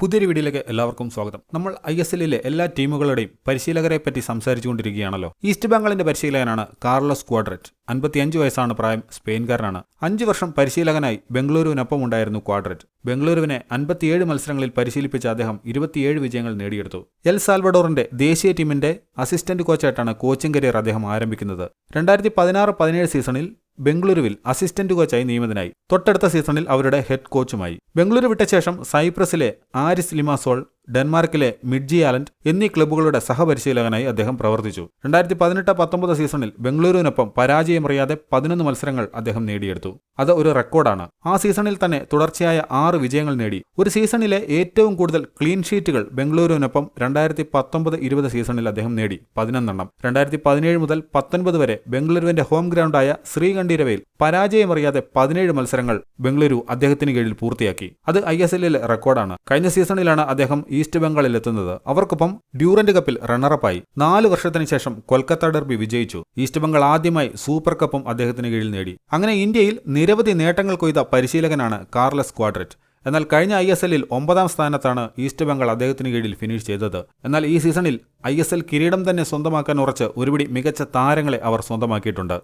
പുതിയൊരു വീഡിയോയിലേക്ക് എല്ലാവർക്കും സ്വാഗതം. നമ്മൾ ISLലെ എല്ലാ ടീമുകളുടെയും പരിശീലകരെ പറ്റി സംസാരിച്ചുകൊണ്ടിരിക്കുകയാണല്ലോ. East ബംഗാളിന്റെ പരിശീലകനാണ് Carlos ക്വാഡ്രറ്റ്. 55 വയസ്സാണ് പ്രായം. സ്പെയിൻകാരനാണ്. 5 വർഷം പരിശീലകനായി ബംഗളൂരുവിനൊപ്പം ഉണ്ടായിരുന്നു ക്വാഡ്രറ്റ്. ബംഗളൂരുവിനെ 57 മത്സരങ്ങളിൽ പരിശീലിപ്പിച്ച അദ്ദേഹം 27 വിജയങ്ങൾ നേടിയെടുത്തു. എൽ സാൽവഡോറിന്റെ ദേശീയ ടീമിന്റെ അസിസ്റ്റന്റ് കോച്ചായിട്ടാണ് കോച്ചിംഗ് കരിയർ അദ്ദേഹം ആരംഭിക്കുന്നത്. 2016-17 സീസണിൽ ബംഗളൂരുവിൽ അസിസ്റ്റന്റ് കോച്ചായി നിയമിതനായി. തൊട്ടടുത്ത സീസണിൽ അവരുടെ ഹെഡ് കോച്ചുമായി. ബംഗളൂരു വിട്ട ശേഷം സൈപ്രസിലെ ആരിസ് ലിമാസോൾ, ഡെൻമാർക്കിലെ മിഡ്ജി ആലൻഡ് എന്നീ ക്ലബ്ബുകളുടെ സഹപരിശീലകനായി അദ്ദേഹം പ്രവർത്തിച്ചു. 2018-19 സീസണിൽ ബംഗളൂരുവിനൊപ്പം പരാജയമറിയാതെ 11 മത്സരങ്ങൾ അദ്ദേഹം നേടിയെടുത്തു. അത് ഒരു റെക്കോർഡാണ്. ആ സീസണിൽ തന്നെ തുടർച്ചയായ 6 വിജയങ്ങൾ നേടി. ഒരു സീസണിലെ ഏറ്റവും കൂടുതൽ ക്ലീൻ ഷീറ്റുകൾ ബംഗളൂരുവിനൊപ്പം 2019-20 സീസണിൽ അദ്ദേഹം നേടി 11 എണ്ണം. 2017 മുതൽ 19 വരെ ബംഗളൂരുവിന്റെ ഹോം ഗ്രൗണ്ടായ ശ്രീകണ്ഠീരവയിൽ പരാജയമറിയാതെ 17 മത്സരങ്ങൾ ബംഗളൂരു അദ്ദേഹത്തിന് കീഴിൽ പൂർത്തിയാക്കി. അത് ISLലെ റെക്കോർഡാണ്. കഴിഞ്ഞ സീസണിലാണ് അദ്ദേഹം ഈസ്റ്റ് ബംഗാളിൽ എത്തുന്നത്. അവർക്കൊപ്പം ഡ്യൂറന്റ് കപ്പിൽ റണ്ണറപ്പായി. 4 വർഷത്തിന് ശേഷം കൊൽക്കത്ത ഡെർബി വിജയിച്ചു. ഈസ്റ്റ് ബംഗാൾ ആദ്യമായി സൂപ്പർ കപ്പും അദ്ദേഹത്തിന് കീഴിൽ നേടി. അങ്ങനെ ഇന്ത്യയിൽ നിരവധി നേട്ടങ്ങൾ കൊയ്ത പരിശീലകനാണ് കാർലോസ് ക്വാഡ്രറ്റ്. എന്നാൽ കഴിഞ്ഞ ISLൽ 9ാം സ്ഥാനത്താണ് ഈസ്റ്റ് ബംഗാൾ അദ്ദേഹത്തിന് കീഴിൽ ഫിനിഷ് ചെയ്തത്. എന്നാൽ ഈ സീസണിൽ ISL കിരീടം തന്നെ സ്വന്തമാക്കാൻ ഉറച്ച് ഒരുപിടി മികച്ച താരങ്ങളെ അവർ സ്വന്തമാക്കിയിട്ടുണ്ട്.